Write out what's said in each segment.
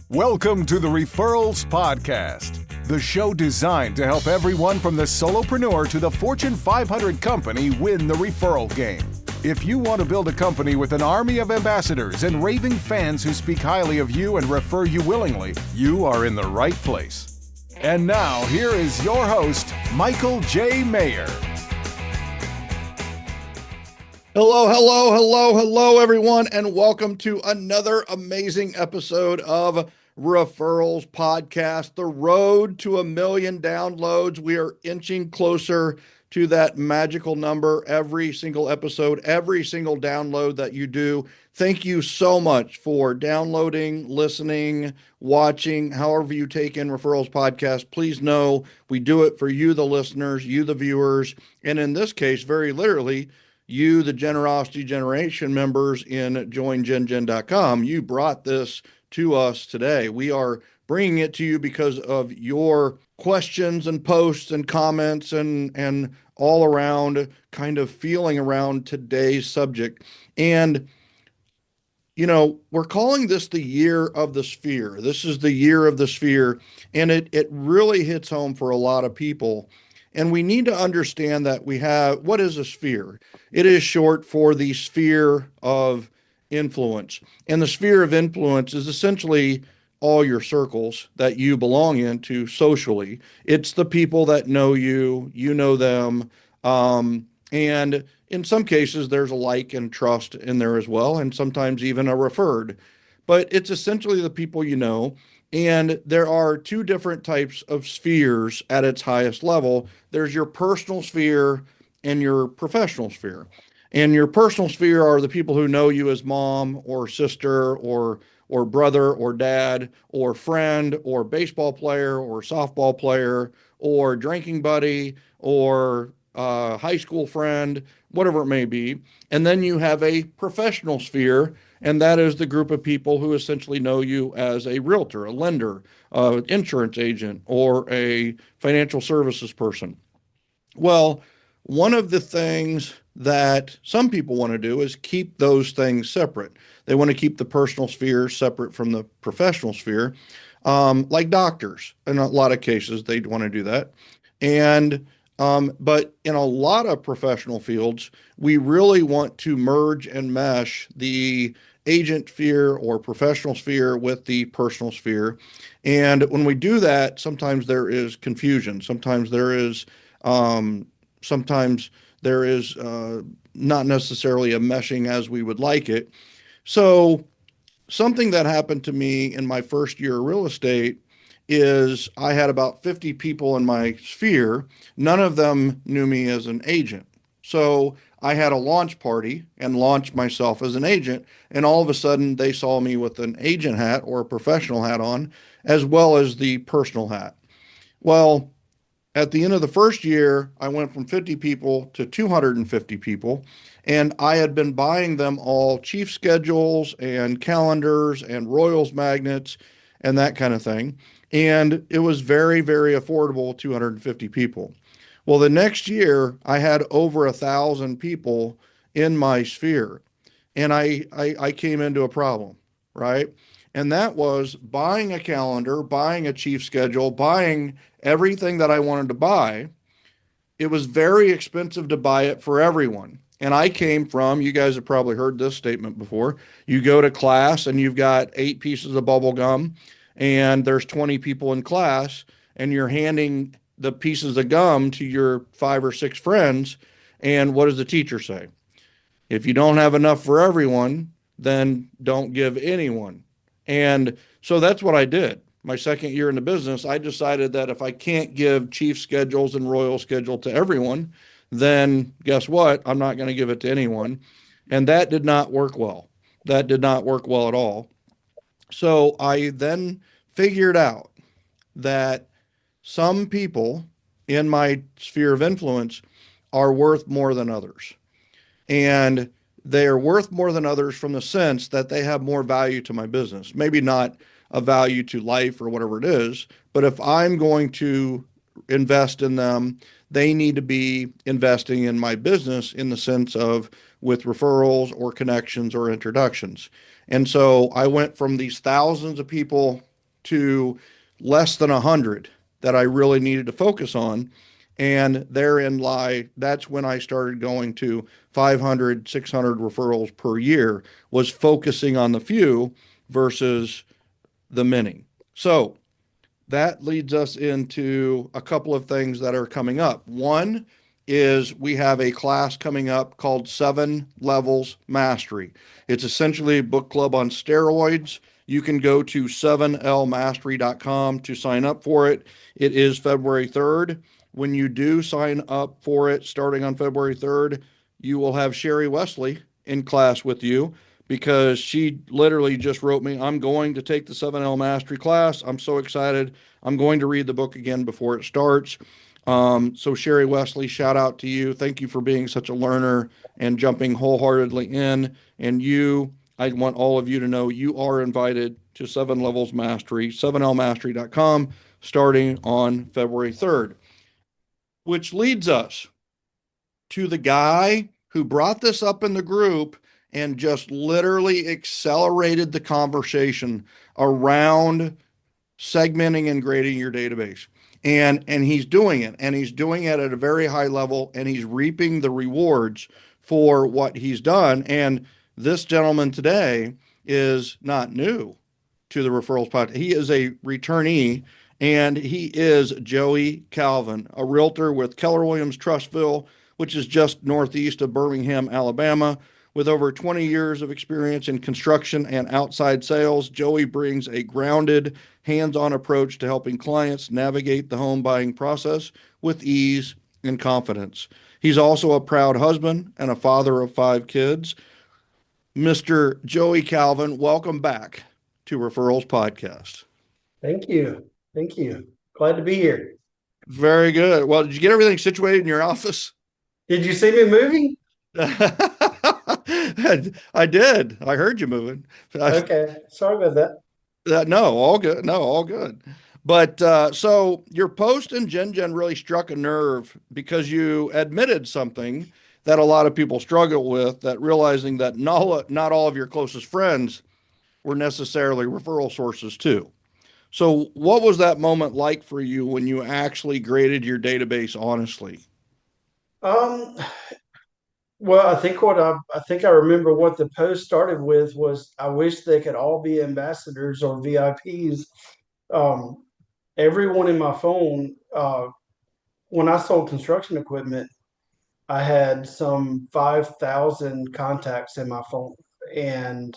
Welcome to the Referrals Podcast, the show designed to help everyone from the solopreneur to the Fortune 500 company win the referral game. If you want to build a company with an army of ambassadors and raving fans who speak highly of you and refer you willingly, you are in the right place. And now, here is your host, Michael J. Maher. Hello, everyone, and welcome to another amazing episode of Referrals Podcast, the road to 1 million downloads. We are inching closer to that magical number every single episode, every single download that you do. Thank you so much for downloading, listening, watching, however you take in Referrals Podcast. Please know we do it for you, the listeners, you, the viewers, and in this case, very literally, you, the Generosity Generation members in GenGen.com. You brought this to us today. We are bringing it to you because of your questions and posts and comments and all around kind of feeling around today's subject. And, you know, we're calling this the year of the sphere. This is the year of the sphere. And it really hits home for a lot of people. And we need to understand that what is a sphere? It is short for the sphere of influence. And the sphere of influence is essentially all your circles that you belong into socially. It's the people that know you, you know them. And in some cases, there's a like and trust in there as well, and sometimes even a referred. But it's essentially the people you know. And there are two different types of spheres at its highest level. There's your personal sphere and your professional sphere. And your personal sphere are the people who know you as mom or sister or brother or dad or friend or baseball player or softball player or drinking buddy or high school friend, whatever it may be. And then you have a professional sphere, and that is the group of people who essentially know you as a realtor, a lender, an insurance agent, or a financial services person. Well, one of the things that some people want to do is keep those things separate. They want to keep the personal sphere separate from the professional sphere, like doctors. In a lot of cases, they'd want to do that. But in a lot of professional fields, we really want to merge and mesh the agent sphere or professional sphere with the personal sphere. And when we do that, sometimes there is confusion. Sometimes there is not necessarily a meshing as we would like it. So something that happened to me in my first year of real estate is I had about 50 people in my sphere. None of them knew me as an agent. So I had a launch party and launched myself as an agent. And all of a sudden they saw me with an agent hat or a professional hat on, as well as the personal hat. Well, at the end of the first year, I went from 50 people to 250 people, and I had been buying them all chief schedules and calendars and Royals magnets and that kind of thing. And it was very, very affordable, 250 people. Well, the next year, I had over 1,000 people in my sphere, and I came into a problem, right? And that was buying a calendar, buying a chief schedule, buying everything that I wanted to buy. It was very expensive to buy it for everyone. And I came from, you guys have probably heard this statement before, you go to class and you've got 8 pieces of bubble gum and there's 20 people in class and you're handing the pieces of gum to your 5 or 6 friends. And what does the teacher say? If you don't have enough for everyone, then don't give anyone. And so that's what I did. My second year in the business, I decided that if I can't give chief schedules and royal schedule to everyone, then guess what? I'm not going to give it to anyone. And that did not work well. That did not work well at all. So I then figured out that some people in my sphere of influence are worth more than others. And they are worth more than others from the sense that they have more value to my business. Maybe not a value to life or whatever it is, but if I'm going to invest in them, they need to be investing in my business in the sense of with referrals or connections or introductions. And so I went from these thousands of people to less than 100 that I really needed to focus on. And therein lie, that's when I started going to 500, 600 referrals per year, was focusing on the few versus the many. So that leads us into a couple of things that are coming up. One is we have a class coming up called 7 Levels Mastery. It's essentially a book club on steroids. You can go to 7lmastery.com to sign up for it. It is February 3rd. When you do sign up for it starting on February 3rd, you will have Sherry Wesley in class with you, because she literally just wrote me, I'm going to take the 7L Mastery class. I'm so excited. I'm going to read the book again before it starts. So Sherry Wesley, shout out to you. Thank you for being such a learner and jumping wholeheartedly in. And you, I want all of you to know you are invited to 7 Levels Mastery, 7lmastery.com, starting on February 3rd, which leads us to the guy who brought this up in the group and just literally accelerated the conversation around segmenting and grading your database. And he's doing it, and he's doing it at a very high level, and he's reaping the rewards for what he's done. And this gentleman today is not new to the Referrals Podcast. He is a returnee, and he is Joey Calvin, a realtor with Keller Williams Trustville, which is just northeast of Birmingham, Alabama. With over 20 years of experience in construction and outside sales, Joey brings a grounded, hands-on approach to helping clients navigate the home buying process with ease and confidence. He's also a proud husband and a father of 5 kids. Mr. Joey Calvin, welcome back to Referrals Podcast. Thank you. Thank you. Glad to be here. Very good. Well, did you get everything situated in your office? Did you see me moving? I did. I heard you moving. Okay. Sorry about that. No, all good. No, all good. But so your post in GenGen really struck a nerve because you admitted something that a lot of people struggle with, that realizing that not all of your closest friends were necessarily referral sources too. So what was that moment like for you when you actually graded your database honestly? Um, well, I think I remember what the post started with was I wish they could all be ambassadors or VIPs. Um, Everyone in my phone, when I sold construction equipment, I had some 5,000 contacts in my phone, and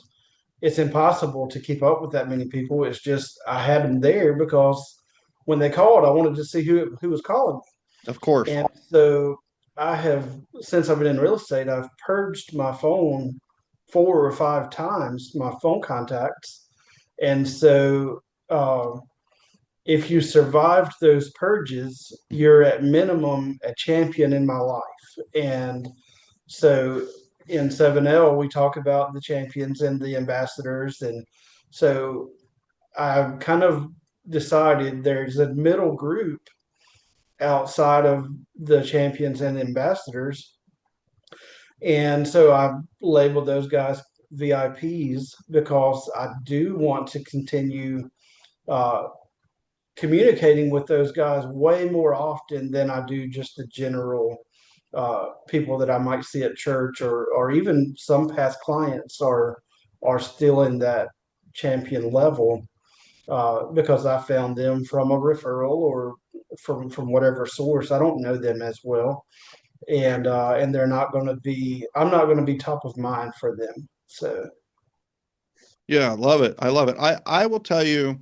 it's impossible to keep up with that many people. It's just I had them there because when they called, I wanted to see who was calling. Of course. And so I have, since I've been in real estate, I've purged my phone 4 or 5 times, my phone contacts. And so if you survived those purges, you're at minimum a champion in my life. And so in 7L, we talk about the champions and the ambassadors. And so I've kind of decided there's a middle group outside of the champions and ambassadors. And so I labeled those guys VIPs because I do want to continue uh, communicating with those guys way more often than I do just the general people that I might see at church, or even some past clients are still in that champion level because I found them from a referral or from whatever source. I don't know them as well, and they're not going to be. I'm not going to be top of mind for them. So Yeah, I love it. I love it. I will tell you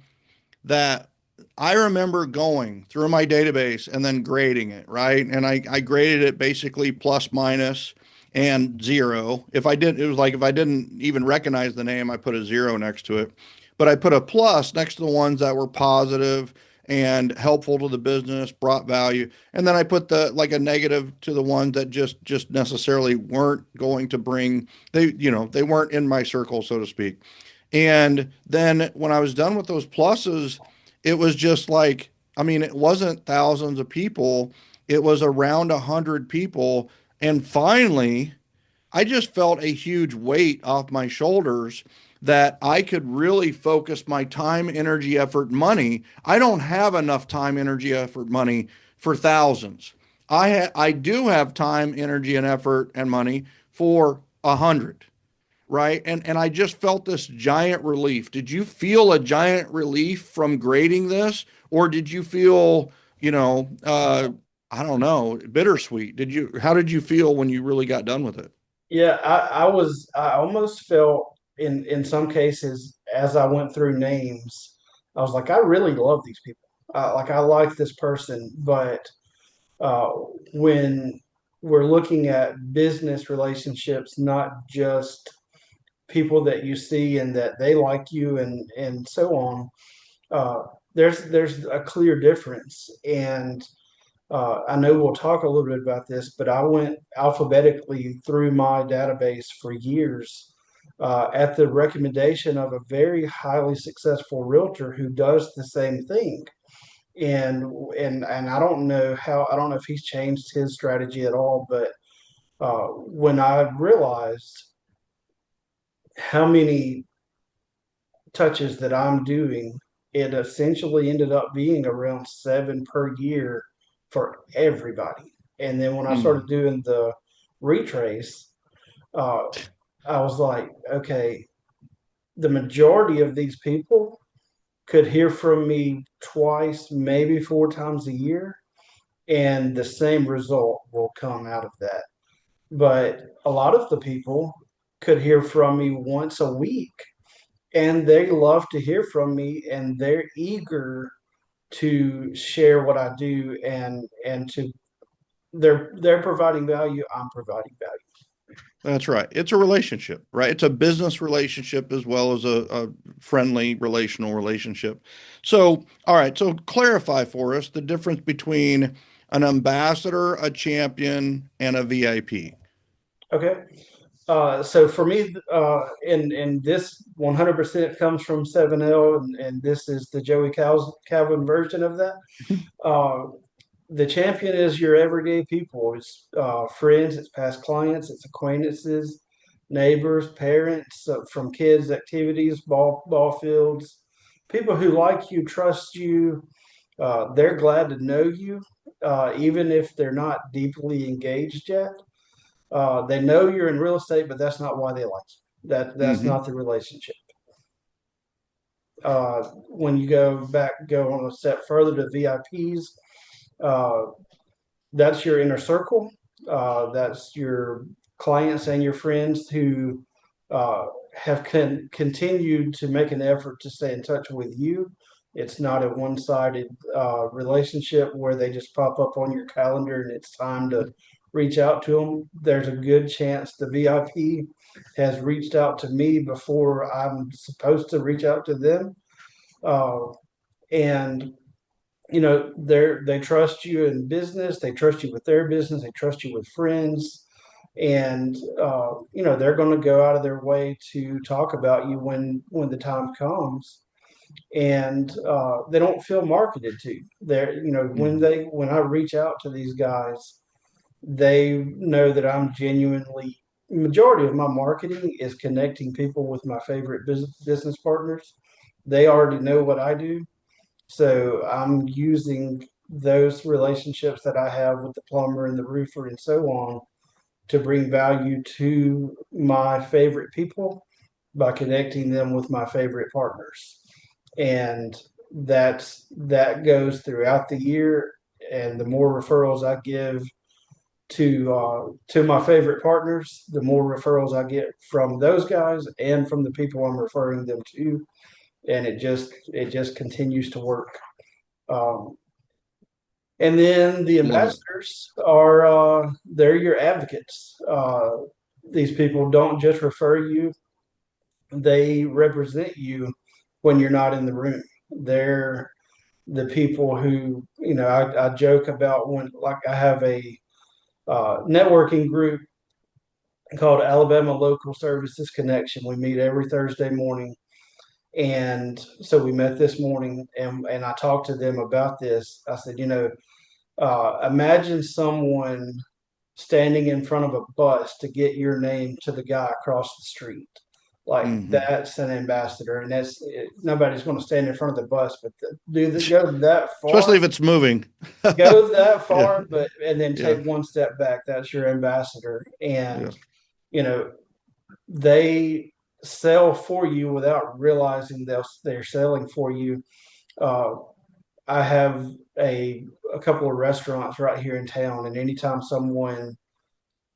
that I remember going through my database and then grading it, right? And I graded it basically plus, minus, and 0. If I did, it was like if I didn't even recognize the name, I put a 0 next to it. But I put a plus next to the ones that were positive and helpful to the business, brought value. And then I put the like a negative to the ones that just necessarily weren't going to bring, they weren't in my circle, so to speak. And then when I was done with those pluses, it was just like, I mean, it wasn't thousands of people. It was around 100 people. And finally, I just felt a huge weight off my shoulders that I could really focus my time, energy, effort, money. I don't have enough time, energy, effort, money for thousands. I do have time, energy, and effort and money for 100, right? And I just felt this giant relief. Did you feel a giant relief from grading this, or did you feel, I don't know, bittersweet? How did you feel when you really got done with it? Yeah, I almost felt in some cases as I went through names, I was like, I really love these people. Like I like this person, but uh, when we're looking at business relationships, not just people that you see and that they like you and so on, uh, there's a clear difference. And I know we'll talk a little bit about this, but I went alphabetically through my database for years at the recommendation of a very highly successful realtor who does the same thing. And I I don't know if he's changed his strategy at all, but when I realized how many touches that I'm doing, it essentially ended up being around 7 per year for everybody. And then when I started Mm. doing the retrace, uh, I was like, okay, the majority of these people could hear from me twice, maybe 4 times a year, and the same result will come out of that. But a lot of the people could hear from me once a week, and they love to hear from me, and they're eager to share what I do, and to they're providing value, I'm providing value. That's right. It's a relationship, right? It's a business relationship as well as a friendly relational relationship. So, all right. So, clarify for us the difference between an ambassador, a champion, and a VIP. Okay. So for me, and this 100% comes from 7L, and this is the Calvin version of that. Uh, the champion is your everyday people. It's friends, it's past clients, it's acquaintances, neighbors, parents, from kids' activities, ball fields, people who like you, trust you. They're glad to know you, even if they're not deeply engaged yet. They know you're in real estate, but that's not why they like you. That's Hmm. not the relationship. When you go on a step further to VIPs, uh, that's your inner circle. That's your clients and your friends who uh, have continued to make an effort to stay in touch with you. It's not a one-sided relationship where they just pop up on your calendar and it's time to reach out to them. There's a good chance the VIP has reached out to me before I'm supposed to reach out to them. Uh, and they trust you in business, they trust you with their business, they trust you with friends, and they're going to go out of their way to talk about you when the time comes, and they don't feel marketed to. They're Hmm. when I reach out to these guys, they know that I'm genuinely, majority of my marketing is connecting people with my favorite business partners. They already know what I do, so I'm using those relationships that I have with the plumber and the roofer and so on to bring value to my favorite people by connecting them with my favorite partners. And that goes throughout the year. And the more referrals I give to my favorite partners, the more referrals I get from those guys and from the people I'm referring them to. And it just continues to work. Um, And then the Love it. ambassadors are they're your advocates. These people don't just refer you; they represent you when you're not in the room. They're the people who I joke about when, like, I have a networking group called Alabama Local Services Connection. We meet every Thursday morning, and so we met this morning, and I talked to them about this. I said, imagine someone standing in front of a bus to get your name to the guy across the street. Like that's an ambassador, and nobody's going to stand in front of the bus, but go that Especially far, if it's moving. go that Yeah. far, but and then Yeah. take one step back. That's your ambassador, Yeah. and you know they sell for you without realizing they're selling for you. Uh, I have a couple of restaurants right here in town, and anytime someone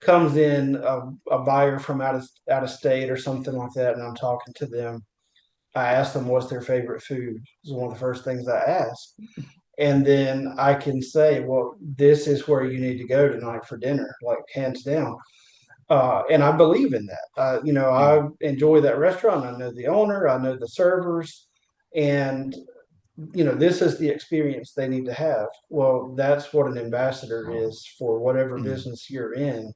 comes in, a buyer from out of state or something like that, and I'm talking to them, I ask them what's their favorite food. It's one of the first things I ask. And then I can say, well, this is where you need to go tonight for dinner, like hands down. And I believe in that. Yeah. I enjoy that restaurant. I know the owner, I know the servers, and this is the experience they need to have. Well, that's what an ambassador is for whatever Mm. business you're in.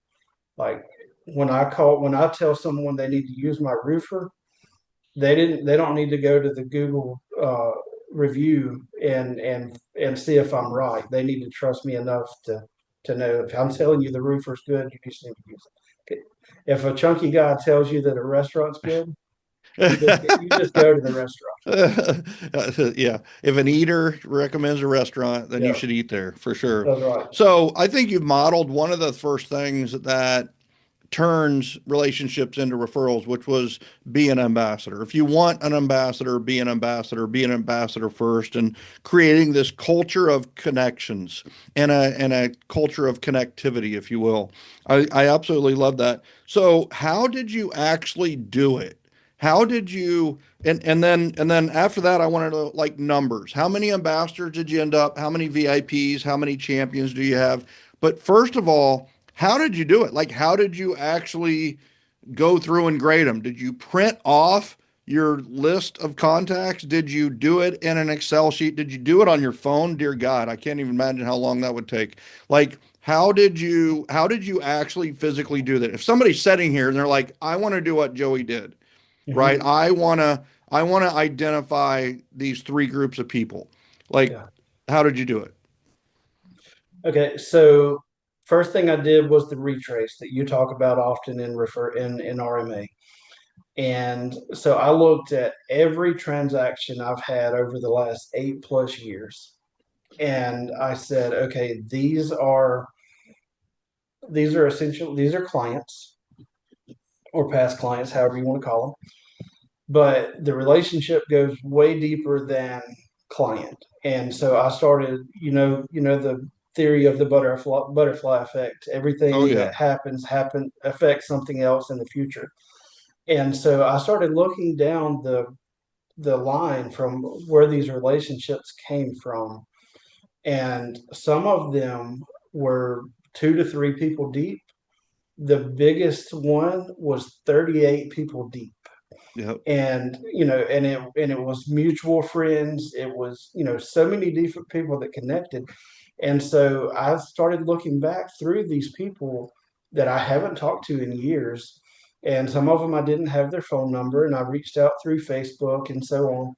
Like when I tell someone they need to use my roofer, they don't need to go to the Google review and see if I'm right. They need to trust me enough to know if I'm telling you the roofer's good, you just need to use it. If a chunky guy tells you that a restaurant's good, you just go to the restaurant. Yeah. If an eater recommends a restaurant, then you Yeah, should eat there for sure. that's right. So I think you've modeled one of the first things that turns relationships into referrals, which was be an ambassador. If you want an ambassador, be an ambassador first, and creating this culture of connections and a culture of connectivity, if you will. I absolutely love that. So how did you actually do it? How did you and then after that I wanted to like numbers. How many ambassadors did you end up? How many VIPs? How many champions do you have? But first of all, how did you do it? Like, how did you actually go through and grade them? Did you print off your list of contacts? Did you do it in an Excel sheet? Did you do it on your phone? Dear God, I can't even imagine how long that would take. Like, how did you actually physically do that? If somebody's sitting here and they're like, I want to do what Joey did, right? Hmm. I want to identify these three groups of people. Like, Yeah. how did you do it? Okay. So first thing I did was the retrace that you talk about often in RMA. And so I looked at every transaction I've had over the last 8+ years. And I said, okay, these are clients or past clients, however you want to call them. But the relationship goes way deeper than client. And so I started, the theory of the butterfly effect. Oh Everything yeah. that affects something else in the future. And so I started looking down the line from where these relationships came from. And some of them were 2 to 3 people deep. The biggest one was 38 people deep. Yep. And it was mutual friends. It was so many different people that connected. And so I started looking back through these people that I haven't talked to in years. And some of them I didn't have their phone number, and I reached out through Facebook and so on.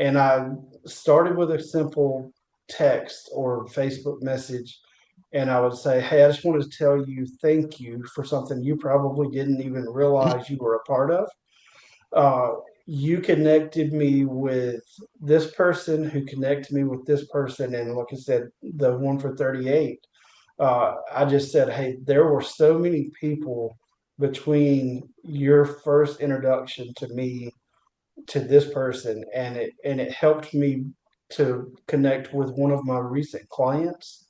And I started with a simple text or Facebook message. And I would say, hey, I just wanted to tell you thank you for something you probably didn't even realize you were a part of. uh, you connected me with this person who connected me with this person. And like I said, the one for 38, I just said, hey, there were so many people between your first introduction to me to this person, and it helped me to connect with one of my recent clients,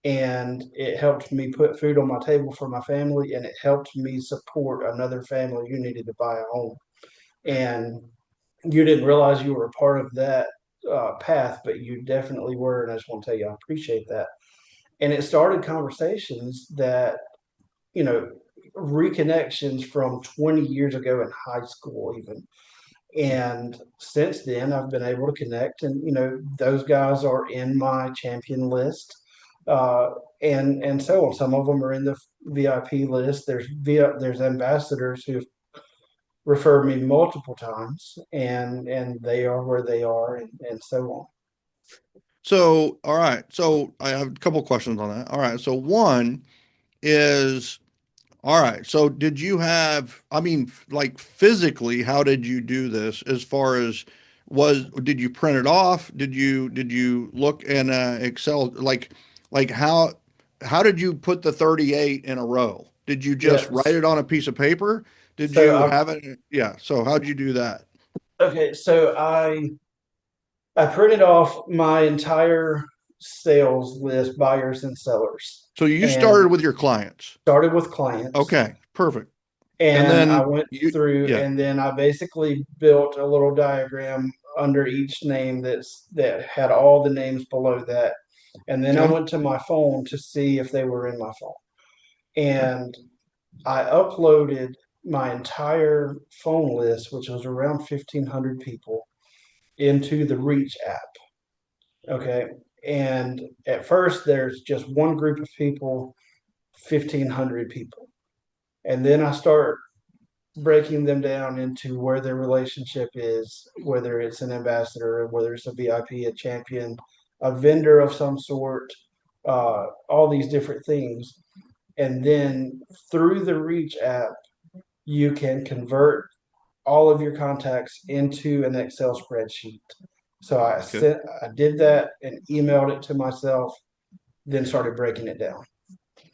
and it helped me put food on my table for my family, and it helped me support another family who needed to buy a home. And you didn't realize you were a part of that path, but you definitely were. And I just want to tell you, I appreciate that. And it started conversations that, you know, reconnections from 20 years ago in high school, even. And since then, I've been able to connect, and those guys are in my champion list, uh, and so on. Some of them are in the VIP list. There's ambassadors who referred me multiple times, and they are where they are, and so on. So, all right. So I have a couple questions on that. All right. So one is All right. So did you have, I mean, like physically, how did you do this as far as did you print it off? Did you look in Excel, like how did you put the 38 in a row? Did you just write Yes. it on a piece of paper? Did So you I have it? Yeah. So how'd you do that? okay, so I printed off my entire sales list, buyers and sellers, So you and started with your clients. started with clients. Okay. Perfect. And And I then went through, yeah. and then I basically built a little diagram under each name that had all the names below that. And then I Okay. went to my phone to see if they were in my phone. Okay. And I uploaded my entire phone list, which was around 1,500 people, into the Reach app. Okay. And at first, there's just one group of people, 1,500 people. And then I start breaking them down into where their relationship is, whether it's an ambassador, whether it's a VIP, a champion, a vendor of some sort, all these different things. And then through the Reach app, you can convert all of your contacts into an Excel spreadsheet. So Okay. I did that and emailed it to myself, then started breaking it down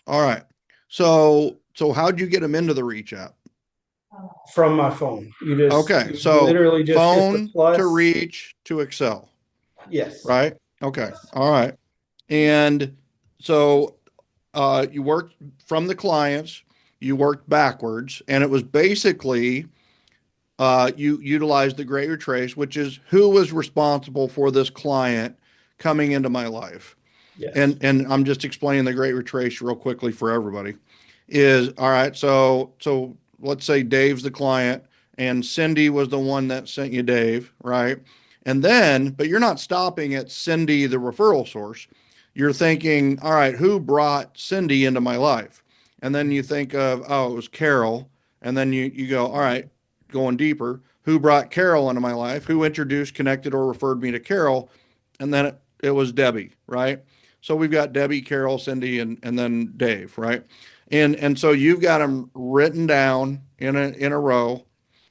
All right. So how'd you get them into the Reach app? from my phone. Okay. You So literally just hit the phone to plus. Reach to Excel, Yes. right? Okay. Yes. All right. And so you worked from the clients, you worked backwards, and it was basically you utilized the Great Retrace, which is who was responsible for this client coming into my life. Yes. And I'm just explaining the Great Retrace real quickly for everybody. Is all right. So let's say Dave's the client, and Cindy was the one that sent you Dave, right? And then, but you're not stopping at Cindy, the referral source. You're thinking, all right, who brought Cindy into my life? And then you think of, oh, it was Carol. And then you go, all right, going deeper, who brought Carol into my life? Who introduced, connected, or referred me to Carol? And then it was Debbie, right? So we've got Debbie, Carol, Cindy, and then Dave, right? And so you've got them written down in a row,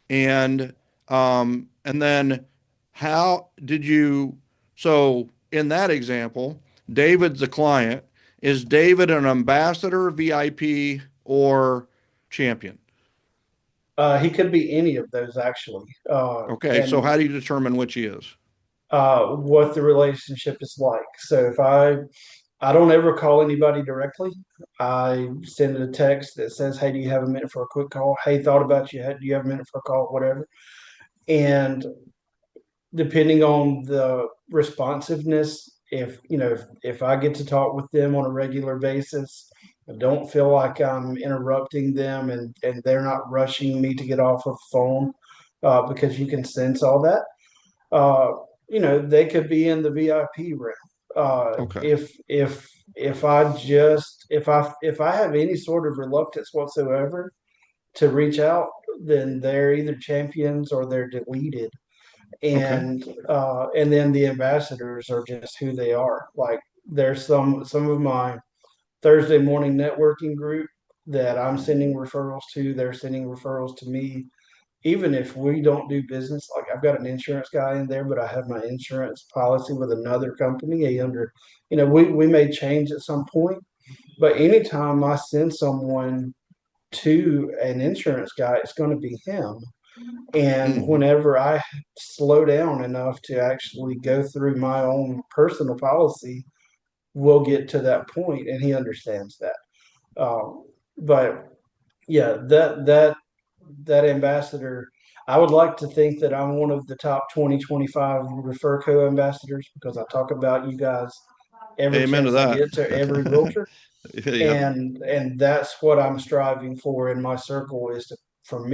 and then how did you? So in that example, David's the client. Is David an ambassador, VIP, or champion? He could be any of those actually. Okay, so And how do you determine which he is? what the relationship is like. So if I don't ever call anybody directly. I send a text that says, "Hey, do you have a minute for a quick call? Hey, thought about you. Do you have a minute for a call? Whatever." And depending on the responsiveness, if I get to talk with them on a regular basis, I don't feel like I'm interrupting them, and they're not rushing me to get off of the phone, because you can sense all that. uh, they could be in the VIP room. Okay, If I have any sort of reluctance whatsoever to reach out, then they're either champions or they're deleted. okay, And then the ambassadors are just who they are. Like there's some of my Thursday morning networking group that I'm sending referrals to. They're sending referrals to me, even if we don't do business. Like I've got an insurance guy in there, but I have my insurance policy with another company. We may change at some point, but anytime I send someone to an insurance guy, it's going to be him. And hmm, whenever I slow down enough to actually go through my own personal policy, we'll get to that point, and he understands that. But yeah, that ambassador, I would like to think that I'm one of the top 2025 Refer Co ambassadors, because I talk about you guys every amen to chance I get to every that. realtor. Yep. And that's what I'm striving for in my circle, is for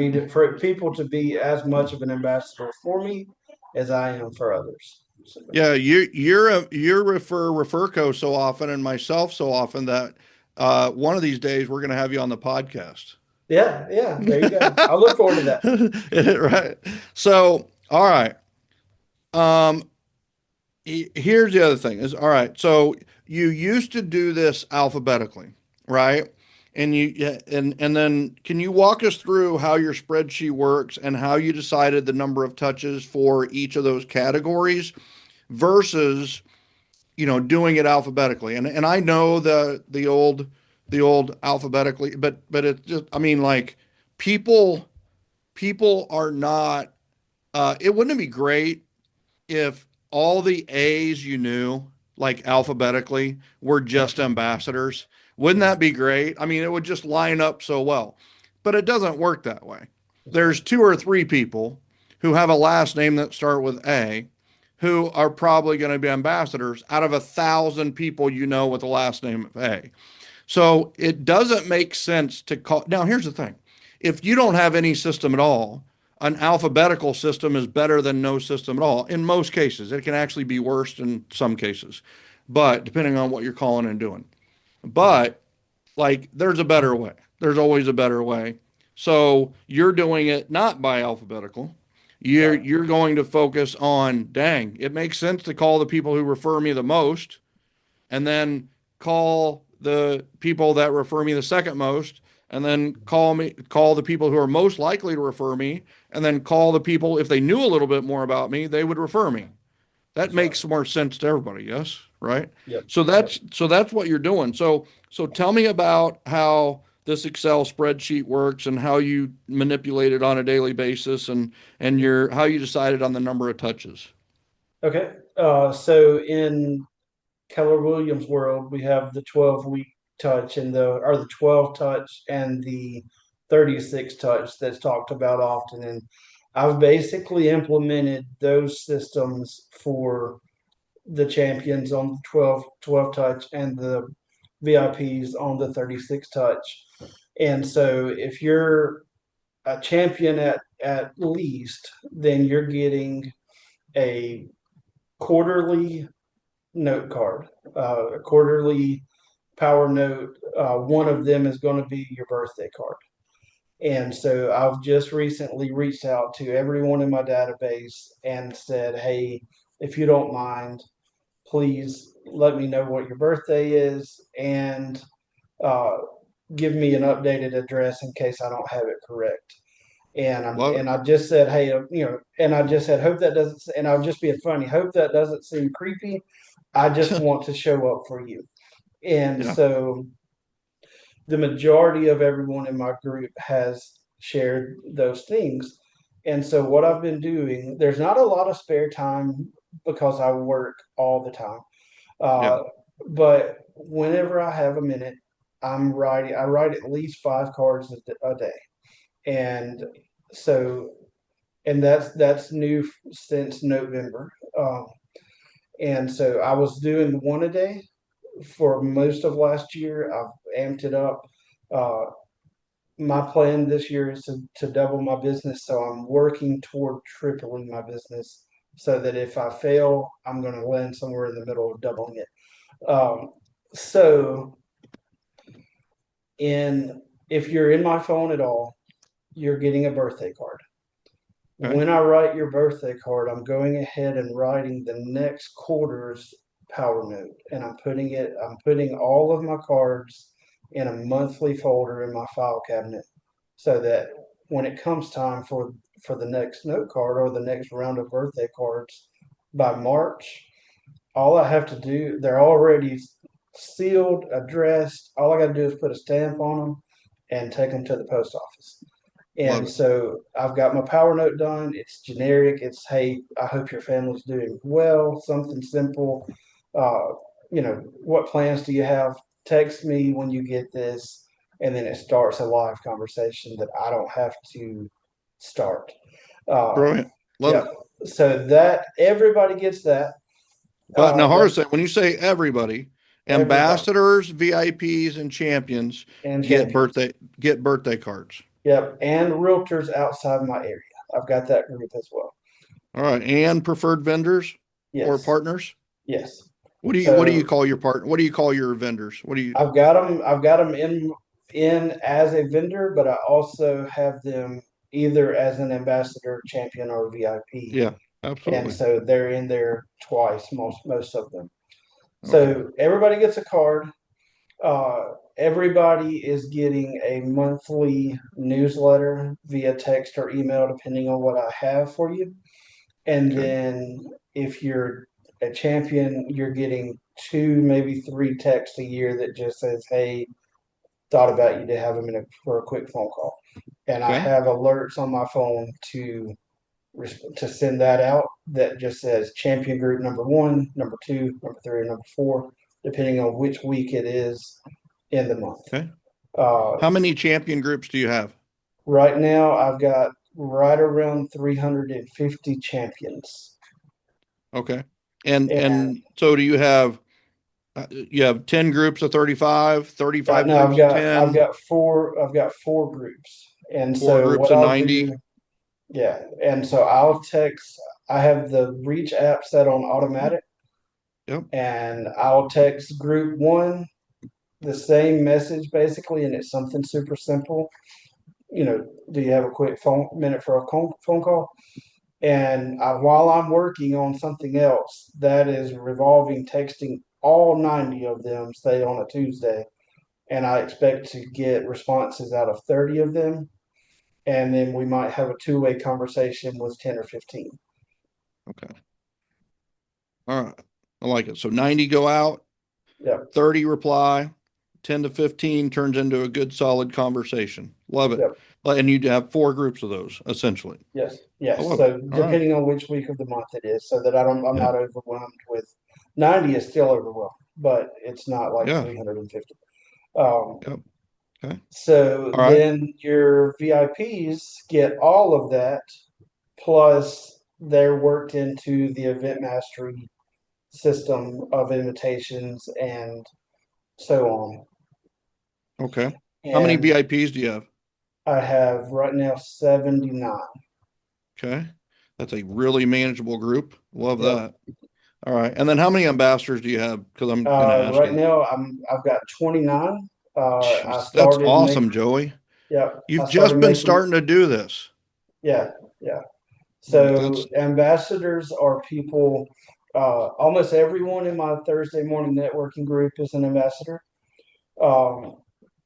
people to be as much of an ambassador for me as I am for others. So, Yeah, you refer co so often and myself so often that one of these days we're going to have you on the podcast. yeah, yeah, there you go. I look forward to that. Right. So, all right. Um, Here's the other thing is all right. So you used to do this alphabetically, right? And and then can you walk us through how your spreadsheet works and how you decided the number of touches for each of those categories versus, doing it alphabetically? And I know the old alphabetically, but it's just, I mean, like, people are not, it wouldn't it be great if all the A's you knew, like alphabetically, were just ambassadors? Wouldn't that be great? I mean, it would just line up so well. But it doesn't work that way. There's two or three people who have a last name that start with A who are probably going to be ambassadors out of 1,000 people with the last name of A. So it doesn't make sense to call. Now, here's the thing. If you don't have any system at all, an alphabetical system is better than no system at all. In most cases, it can actually be worse in some cases, but depending on what you're calling and doing. But like, there's a better way. There's always a better way. So you're doing it not by alphabetical. You're going to focus on, dang, it makes sense to call the people who refer me the most, and then call the people that refer me the second most, and then call the people who are most likely to refer me, and then call the people, if they knew a little bit more about me, they would refer me. That makes more sense to everybody. Yes, right? Yep. So that's what you're doing. So tell me about how this Excel spreadsheet works and how you manipulate it on a daily basis, and how you decided on the number of touches. Okay. So in Keller Williams world, we have the 12-week touch and the 12 touch and the 36 touch that's talked about often. And I've basically implemented those systems for the champions on the 12 touch and the VIPs on the 36 touch. And so if you're a champion at least, then you're getting a quarterly note card, a quarterly power note. One of them is going to be your birthday card. And so I've just recently reached out to everyone in my database and said, hey, if you don't mind, please let me know what your birthday is, and uh, give me an updated address in case I don't have it correct. Love it. And I just said, hey, and I just said, hope that doesn't, and I was just being funny, hope that doesn't seem creepy. I just want to show up for you. And Yeah. so the majority of everyone in my group has shared those things. And so what I've been doing, there's not a lot of spare time because I work all the time. Yeah. Uh, but whenever I have a minute, I write at least 5 cards a day. And so, and that's new since November. And so I was doing one a day for most of last year. I've amped it up. Uh, my plan this year is to double my business. So I'm working toward tripling my business so that if I fail, I'm going to land somewhere in the middle of doubling it. So in if you're in my phone at all, you're getting a birthday card. Okay. When I write your birthday card, I'm going ahead and writing the next quarter's power note, and I'm putting all of my cards in a monthly folder in my file cabinet so that when it comes time for the next note card or the next round of birthday cards by March, all I have to do, they're already sealed, addressed. All I got to do is put a stamp on them and take them to the post office. Love And it. so I've got my power note done. It's generic. It's, hey, I hope your family's doing well, something simple. Uh, what plans do you have? Text me when you get this. And then it starts a live conversation that I don't have to start. Uh, Brilliant. Love yeah. it. So that everybody gets that. But now, That Horace, when you say everybody, everybody ambassadors, VIPs, and champions and get champions. birthday cards. Yep. And realtors outside my area. I've got that group as well. All right, and preferred vendors or Yes. partners. Yes. What do you So call your partner? What do you call your vendors? What do you? I've got them in as a vendor, but I also have them either as an ambassador, champion, or VIP. Yeah, And absolutely. so they're in there twice, most of them. Okay. So everybody gets a card. Everybody is getting a monthly newsletter via text or email, depending on what I have for you. And Okay. then if you're a champion, you're getting two, maybe three texts a year that just says, "Hey, thought about you to have them for a quick phone call." And I Okay. have alerts on my phone to send that out that just says champion group number one, number two, number three, and number four, depending on which week it is in the month. Okay. Uh, How many champion groups do you have? right now, I've got right around 350 champions. Okay. And And so do you have 10 groups of 35, 35 no, groups of I've 10, got four groups. And four so groups what of I'll do, 90? yeah, and so I'll text. I have the Reach app set on automatic, Yep. and I'll text group one the same message basically, and it's something super simple. Do you have a quick minute for a phone call? And while I'm working on something else, that is revolving texting all 90 of them, say on a Tuesday, and I expect to get responses out of 30 of them, and then we might have a two-way conversation with 10 or 15. Okay. All right. I like it. So 90 go out, Yep, 30 reply, 10 to 15 turns into a good solid conversation. Love it. yep, And you have four groups of those essentially. yes, I yes. love it. So All right. depending on which week of the month it is, so that I'm Yeah. not overwhelmed with 90 is still overwhelmed, but it's not like Yeah. 350. Um, Yep. Okay. so All right. then your VIPs get all of that, plus they're worked into the event mastery system of invitations and so on. Okay. How many And VIPs do you have? I have right now 79. Okay. That's a really manageable group. Love Yep. that. All right. And then how many ambassadors do you have? Because I'm going to ask Right you. now I've got 29. I Jeez, that's started make awesome, Joey. Yep. I You've started just been making starting to do this. Yeah, yeah. That's So ambassadors are people. Almost everyone in my Thursday morning networking group is an ambassador. Um,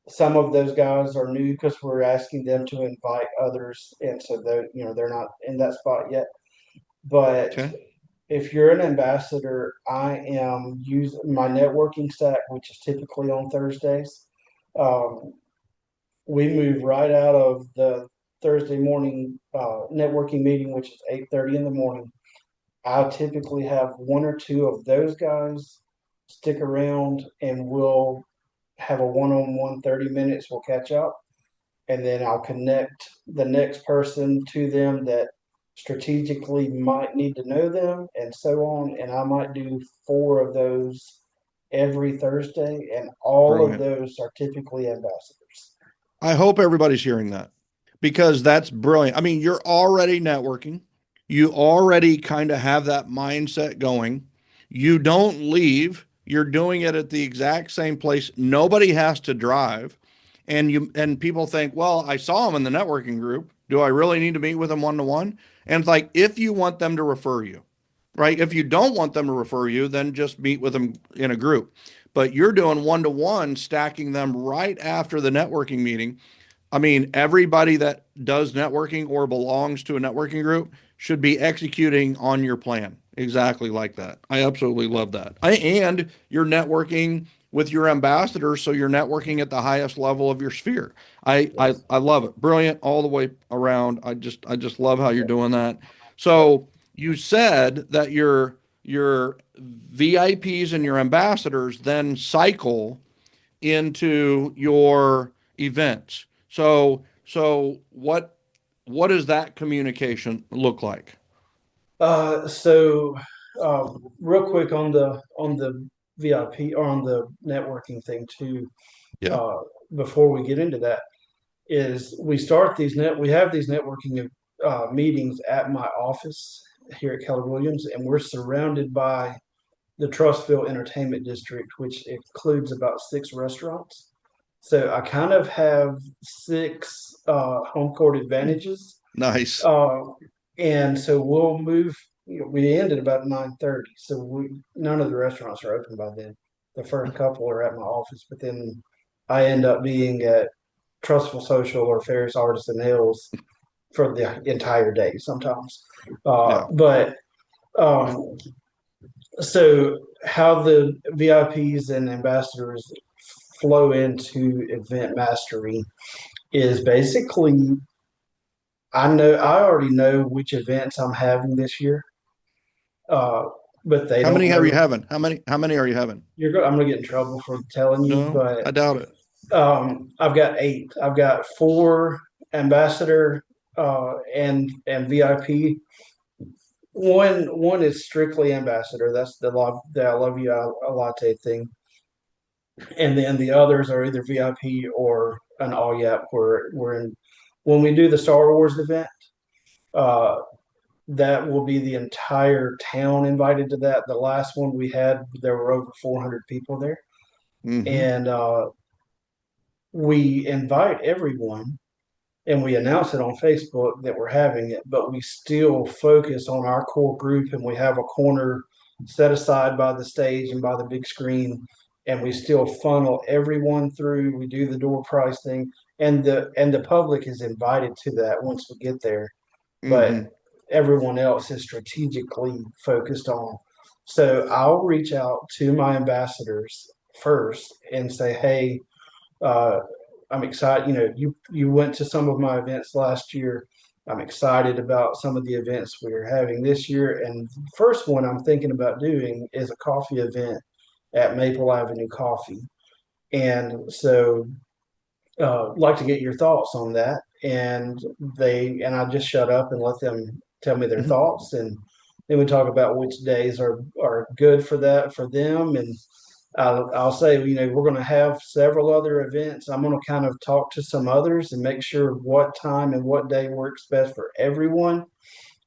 some of those guys are new because we're asking them to invite others, and so they're not in that spot yet. But okay. if you're an ambassador, I am using my networking stack, which is typically on Thursdays. Um, we move right out of the Thursday morning networking meeting, which is 8:30 in the morning. I typically have one or two of those guys stick around, and we'll have a one-on-one 30 minutes. We'll catch up, and then I'll connect the next person to them that strategically might need to know them, and so on. And I might do four of those every Thursday, and all of Brilliant. those are typically ambassadors. I hope everybody's hearing that because that's brilliant. I mean, you're already networking. You already kind of have that mindset going. You don't leave. You're doing it at the exact same place. Nobody has to drive. And people think, well, I saw them in the networking group. Do I really need to meet with them one to one? And it's like, if you want them to refer you, right? If you don't want them to refer you, then just meet with them in a group. But you're doing one to one, stacking them right after the networking meeting. I mean, everybody that does networking or belongs to a networking group should be executing on your plan exactly like that. I absolutely love that. And you're networking with your ambassadors, so you're networking at the highest level of your sphere. Yes. I love it. Brilliant all the way around. I just love how you're doing that. So you said that your VIPs and your ambassadors then cycle into your events. So what does that communication look like? So real quick on the VIP or on the networking thing too, Yeah. uh, before we get into that, is we have these networking meetings at my office here at Keller Williams, and we're surrounded by the Trustville Entertainment District, which includes about six restaurants. So I kind of have six home court advantages. Nice. Uh, and so we'll move. We end at about 9:30, so none of the restaurants are open by then. the first couple are at my office, but then I end up being at Trustful Social or Ferris Artisan Hills for the entire day sometimes. Yeah. But um, so how the VIPs and ambassadors flow into event mastery is basically I already know which events I'm having this year, uh, but they How don't many are know. you having? How many are you having? I'm gonna get in trouble for telling you, No, but I doubt it. I've got 8. I've got 4 ambassador and VIP. One is strictly ambassador. That's the I love you a latte thing, and then the others are either VIP or an all yap. We're in when we do the Star Wars event. Uh, that will be the entire town invited to that. The last one we had, there were over 400 people there, Mm-hmm. and we invite everyone and we announce it on Facebook that we're having it, but we still focus on our core group and we have a corner set aside by the stage and by the big screen and we still funnel everyone through. We do the door prize thing and the public is invited to that once we get there, but Mm-hmm. everyone else is strategically focused on. So I'll reach out to my ambassadors first and say, hey, uh, I'm excited. You went to some of my events last year. I'm excited about some of the events we're having this year. And the first one I'm thinking about doing is a coffee event at Maple Avenue Coffee. And so, like to get your thoughts on that. And I just shut up and let them tell me their thoughts. And then we talk about which days are good for that for them. And I'll say, we're going to have several other events. I'm going to kind of talk to some others and make sure what time and what day works best for everyone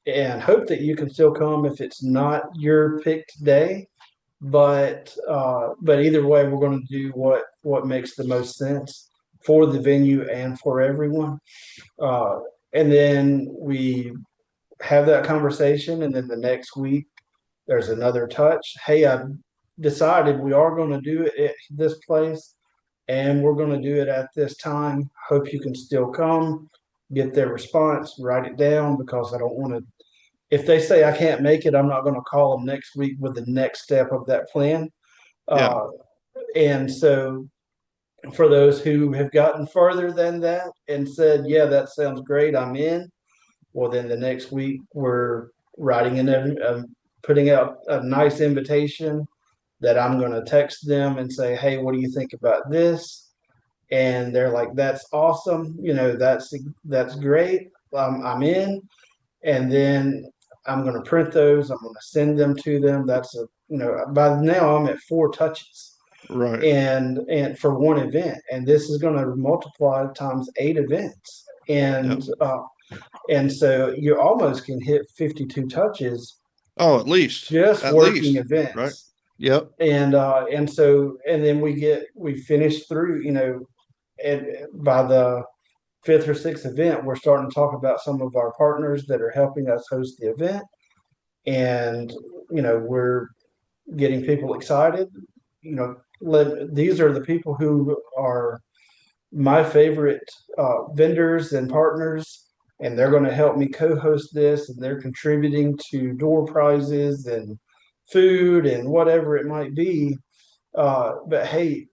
and hope that you can still come if it's not your picked day. But either way, we're going to do what makes the most sense for the venue and for everyone. Uh, and then we have that conversation, and then the next week there's another touch. Hey, I've decided we are going to do it at this place and we're going to do it at this time. Hope you can still come, get their response, write it down because I don't want to. If they say I can't make it, I'm not going to call them next week with the next step of that plan. Yeah. Uh, and so for those who have gotten further than that and said, yeah, that sounds great, I'm in. Well, then the next week we're writing putting out a nice invitation that I'm going to text them and say, hey, what do you think about this? And they're like, that's awesome. That's great. I'm in. And then I'm going to print those. I'm going to send them to them. By now I'm at 4 touches Right. and for one event. And this is going to multiply times 8 events. Yep. And so you almost can hit 52 touches Oh, at least. just At working least. Right. events. Yep. And then we finish through, and by the 5th or 6th event, we're starting to talk about some of our partners that are helping us host the event. And, we're getting people excited. These are the people who are my favorite vendors and partners, and they're going to help me co-host this, and they're contributing to door prizes and food and whatever it might be. But hey,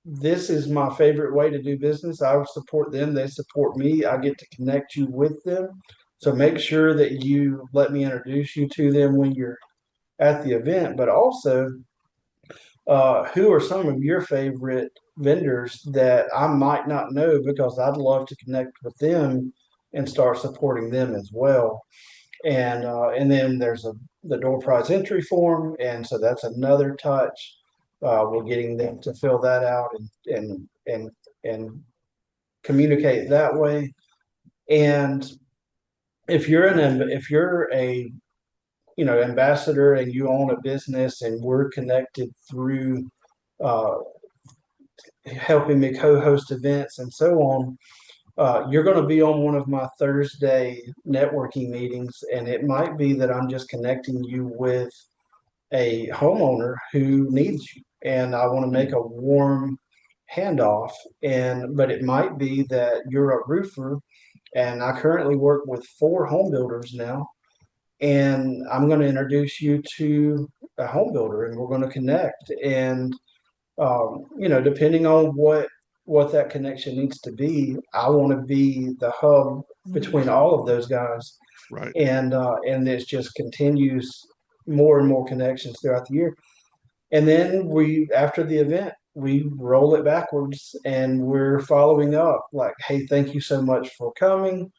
this is my favorite way to do business. I support them, they support me. I get to connect you with them. So make sure that you let me introduce you to them when you're at the event, but also who are some of your favorite vendors that I might not know because I'd love to connect with them and start supporting them as well. And then there's the door prize entry form, and so that's another touch. We're getting them to fill that out and communicate that way. And if you're a ambassador and you own a business and we're connected through uh, helping me co-host events and so on, you're going to be on one of my Thursday networking meetings, and it might be that I'm just connecting you with a homeowner who needs you. and I want to make a warm handoff. But it might be that you're a roofer, and I currently work with 4 home builders now, and I'm going to introduce you to a home builder, and we're going to connect. And depending on what that connection needs to be, I want to be the hub between all of those guys, Right. and it just continues more and more connections throughout the year. And then after the event, we roll it backwards and we're following up like, hey, thank you so much for coming.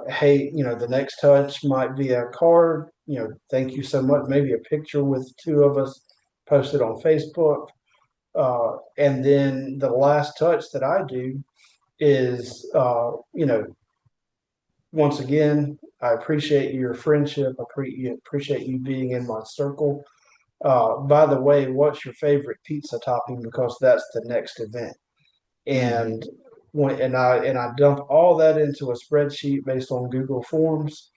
Hey, the next touch might be a card, thank you so much, maybe a picture with 2 of us posted on Facebook. And then the last touch that I do is, once again, I appreciate your friendship. I appreciate you being in my circle. By the way, what's your favorite pizza topping? Because that's the next event. Mm-hmm. And I dump all that into a spreadsheet based on Google Forms,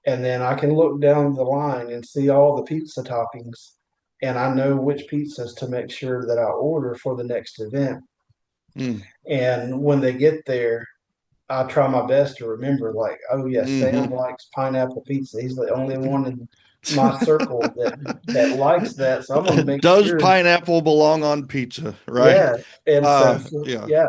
and then I can look down the line and see all the pizza toppings, and I know which pizzas to make sure that I order for the next event. Mm. And when they get there, I try my best to remember, like, oh yes, Sam Mm-hmm. likes pineapple pizza. He's the only one in my circle that likes that. So I'm gonna make Does sure. pineapple belong on pizza? Right. Yeah. And so Yeah. yeah.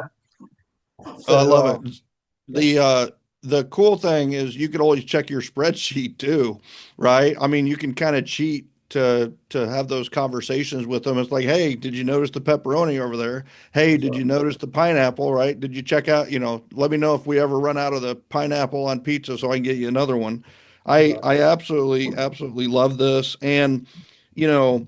I So love it. yeah. The cool thing is you can always check your spreadsheet too, right? I mean, you can kind of cheat to have those conversations with them. It's like, hey, did you notice the pepperoni over there? Hey, did you So, notice the pineapple, right? Did you check out, let me know if we ever run out of the pineapple on pizza so I can get you another one. right. I absolutely love this. And, you know,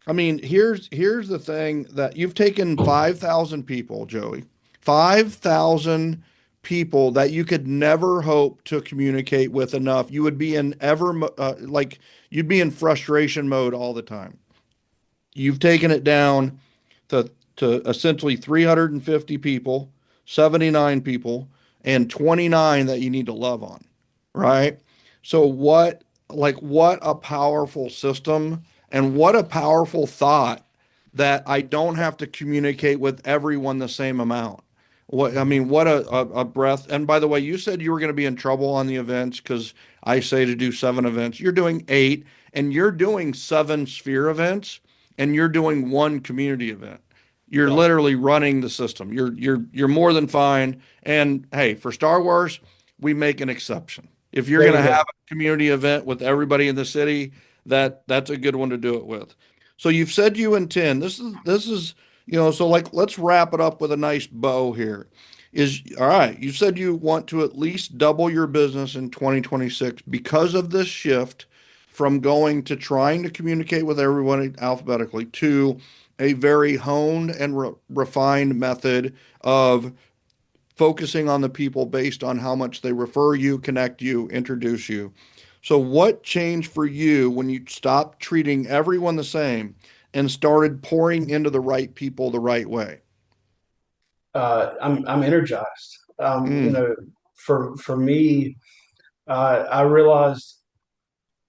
I mean, here's the thing that you've taken 5,000 people, Joey. 5,000 people that you could never hope to communicate with enough. You would be in like you'd be in frustration mode all the time. You've taken it down to essentially 350 people, 79 people, and 29 that you need to love on, right? So what a powerful system and what a powerful thought that I don't have to communicate with everyone the same amount. What I mean, what a breath. And by the way, you said you were going to be in trouble on the events because I say to do 7 events. You're doing 8, and you're doing 7 sphere events, and you're doing 1 community event. You're Right. literally running the system. You're more than fine. And hey, for Star Wars, we make an exception. If you're There going we to have go. a community event with everybody in the city, that's a good one to do it with. So you've said you intend. This is so like let's wrap it up with a nice bow here. Is all right. You said you want to at least double your business in 2026 because of this shift from going to trying to communicate with everyone alphabetically to a very honed and refined method of focusing on the people based on how much they refer you, connect you, introduce you. So, what changed for you when you stopped treating everyone the same and started pouring into the right people the right way? I'm energized. Mm, For me, I realized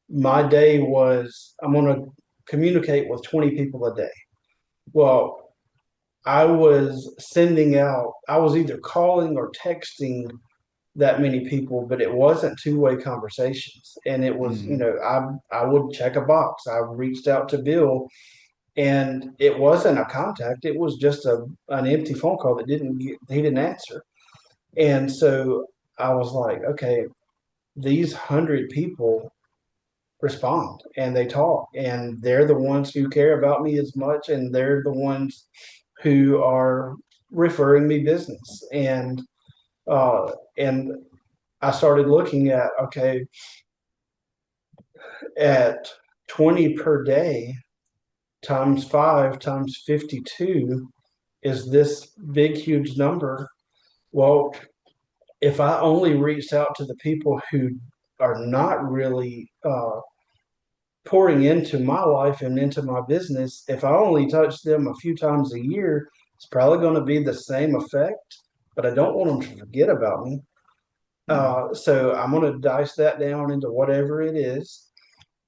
my day was I'm going to communicate with 20 people a day. Well, I was either calling or texting that many people, but it wasn't two-way conversations. And it was, mm, I would check a box. I reached out to Bill, and it wasn't a contact. It was just an empty phone call that he didn't answer. And so I was like, okay, these 100 people respond and they talk, and they're the ones who care about me as much, and they're the ones who are referring me business. And I started looking at, okay, at 20 per day times 5 times 52 is this big huge number. Well, if I only reached out to the people who are not really pouring into my life and into my business, if I only touch them a few times a year, it's probably going to be the same effect, but I don't want them to forget about me. mm, So I'm going to dice that down into whatever it is.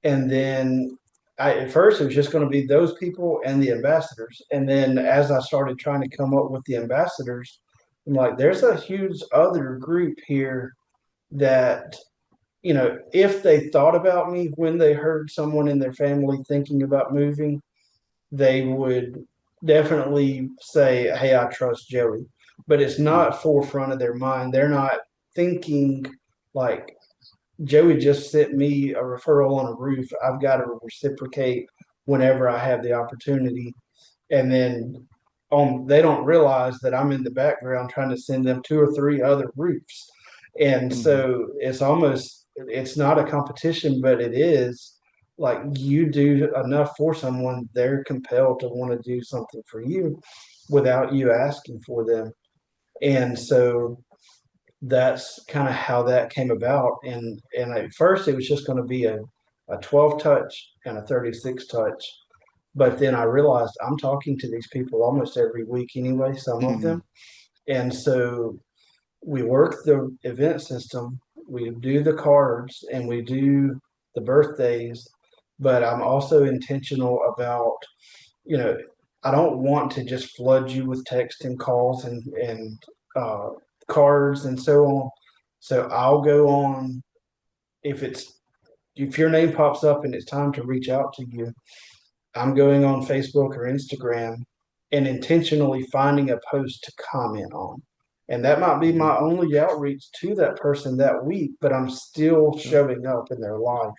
And then at first it was just going to be those people and the ambassadors. And then as I started trying to come up with the ambassadors, I'm like, there's a huge other group here that, if they thought about me when they heard someone in their family thinking about moving, they would definitely say, "Hey, I trust Joey." But it's not forefront of their mind. They're not thinking like, Joey just sent me a referral on a roof. I've got to reciprocate whenever I have the opportunity. And then they don't realize that I'm in the background trying to send them two or three other roofs. And Mhm. so it's not a competition, but it is like, you do enough for someone, they're compelled to want to do something for you without you asking for them. And so that's kind of how that came about. And at first it was just going to be a 12 touch and a 36 touch. But then I realized I'm talking to these people almost every week anyway, some of them. Mhm. And so we work the event system, we do the cards, and we do the birthdays. But I'm also intentional about, you know, I don't want to just flood you with text and calls and uh, cards and so on. So I'll go on, if it's if your name pops up and it's time to reach out to you, I'm going on Facebook or Instagram and intentionally finding a post to comment on. And that might be Mhm. my only outreach to that person that week, but I'm still Yeah. showing up in their life.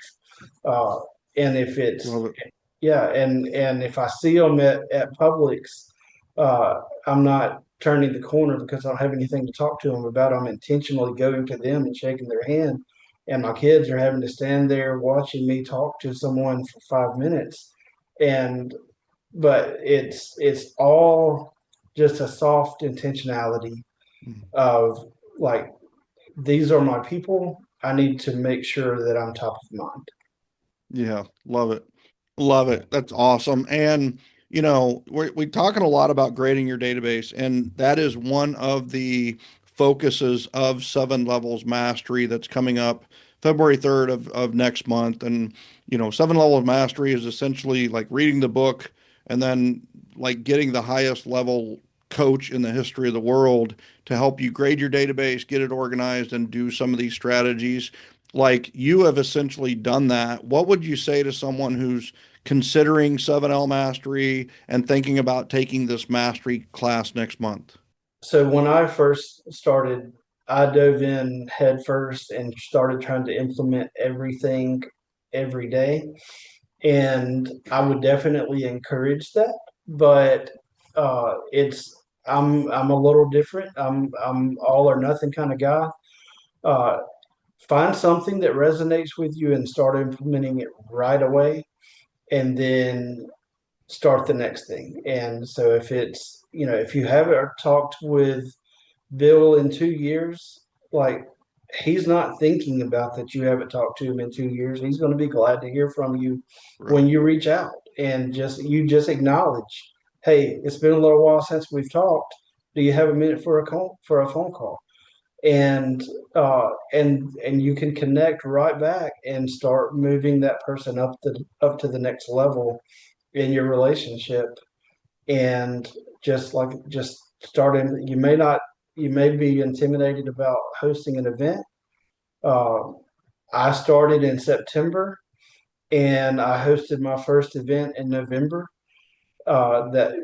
Uh, and if it's Love it. Yeah, and if I see them at Publix, I'm not turning the corner because I don't have anything to talk to them about. I'm intentionally going to them and shaking their hand, and my kids are having to stand there watching me talk to someone for 5 minutes, and but it's all just a soft intentionality Mhm. of like, these are my people. I need to make sure that I'm top of mind. Yeah, love it. Love it. That's awesome. And we're talking a lot about grading your database, and that is one of the focuses of Seven Levels Mastery that's coming up February 3rd of next month. And Seven Levels Mastery is essentially like reading the book and then like getting the highest level coach in the history of the world to help you grade your database, get it organized, and do some of these strategies. Like, you have essentially done that. What would you say to someone who's considering 7L mastery and thinking about taking this mastery class next month? So when I first started, I dove in head first and started trying to implement everything every day. And I would definitely encourage that. But it's I'm a little different. I'm all or nothing kind of guy. Uh, find something that resonates with you and start implementing it right away, and then start the next thing. And so if you haven't talked with Bill in 2 years, like, he's not thinking about that you haven't talked to him in 2 years. He's going to be glad to hear from you when Right. you reach out and just acknowledge, hey, it's been a little while since we've talked. Do you have a minute for a phone call? And and you can connect right back and start moving that person up to the next level in your relationship. And just starting, you may be intimidated about hosting an event. uh, I started in September and I hosted my first event in November. That,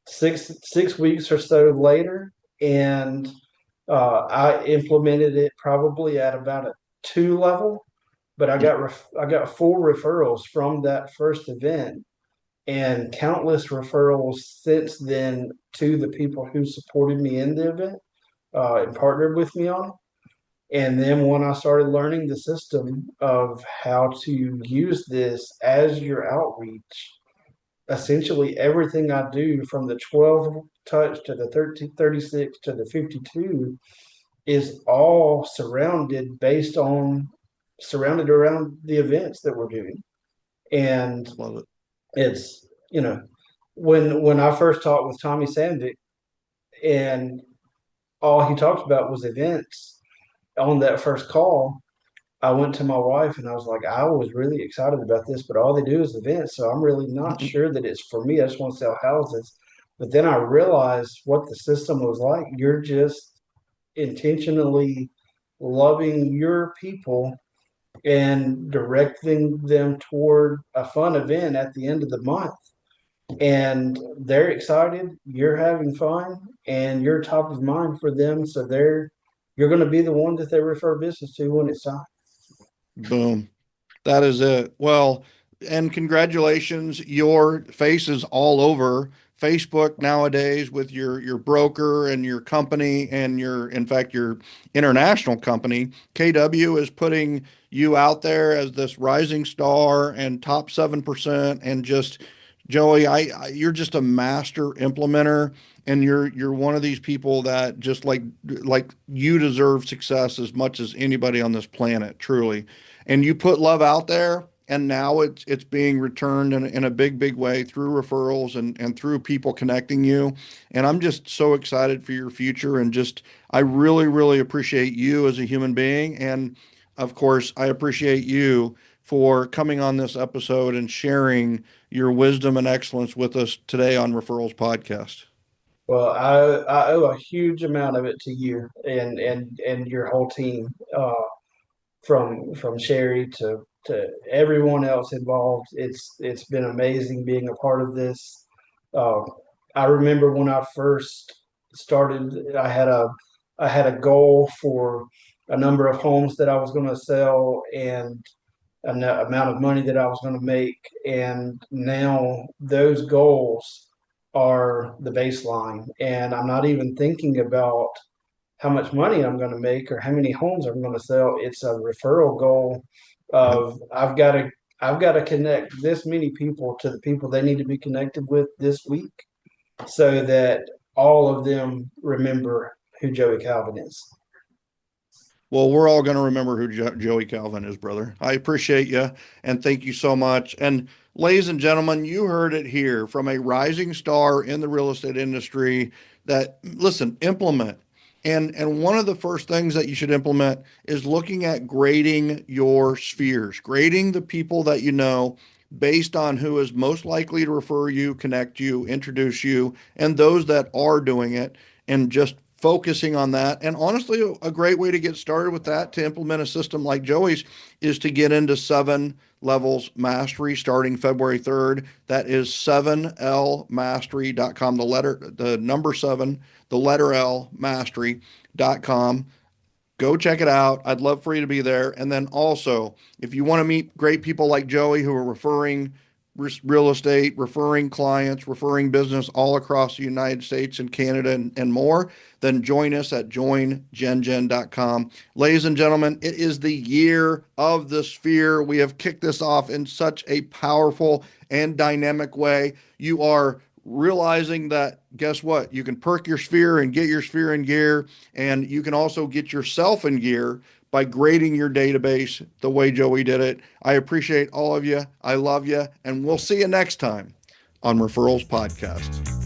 6 weeks or so later, and I implemented it probably at about a 2 level, but I got 4 referrals from that first event, and countless referrals since then to the people who supported me in the event, and partnered with me on it. And then when I started learning the system of how to use this as your outreach, essentially everything I do from the 12 touch to the 13, 36 to the 52 is all surrounded around the events that we're doing. And Love it. it's, when I first talked with Tommy Sandvik, and all he talked about was events on that first call, I went to my wife and I was like, I was really excited about this, but all they do is events. So I'm really not sure that it's for me. I just want to sell houses. But then I realized what the system was like. You're just intentionally loving your people and directing them toward a fun event at the end of the month. And they're excited, you're having fun, and you're top of mind for them. So you're going to be the one that they refer business to when it's time. Boom. That is it. Well, and congratulations. Your face is all over Facebook nowadays with your broker and your company and in fact, your international company. KW is putting you out there as this rising star and top 7%. And just, Joey, you're just a master implementer. And you're one of these people that just like you deserve success as much as anybody on this planet, truly. And you put love out there, and now it's being returned in a big way through referrals and through people connecting you. And I'm just so excited for your future, and just I really appreciate you as a human being. And of course, I appreciate you for coming on this episode and sharing your wisdom and excellence with us today on Referrals Podcast. Well, I owe a huge amount of it to you and your whole team, from Sherry to everyone else involved. It's been amazing being a part of this. Uh, I remember when I first started, I had a goal for a number of homes that I was going to sell and an amount of money that I was going to make, and now those goals are the baseline, and I'm not even thinking about how much money I'm going to make or how many homes I'm going to sell. It's a referral goal Yep. of I've got to connect this many people to the people they need to be connected with this week so that all of them remember who Joey Calvin is. Well, we're all going to remember who Joey Calvin is, brother. I appreciate you and thank you so much. And ladies and gentlemen, you heard it here from a rising star in the real estate industry that, listen, implement. And one of the first things that you should implement is looking at grading your spheres, grading the people that you know based on who is most likely to refer you, connect you, introduce you, and those that are doing it, and just focusing on that. And honestly, a great way to get started with that to implement a system like Joey's is to get into 7 levels mastery starting February 3rd. That is 7lmastery.com, the number 7, the letter L mastery.com. Go check it out. I'd love for you to be there. And then also, if you want to meet great people like Joey who are referring real estate, referring clients, referring business all across the United States and Canada and more, then join us at joingengen.com. Ladies and gentlemen, it is the year of the sphere. We have kicked this off in such a powerful and dynamic way. You are realizing that, guess what? You can perk your sphere and get your sphere in gear, and you can also get yourself in gear by grading your database the way Joey did it. I appreciate all of you. I love you, and we'll see you next time on Referrals Podcast.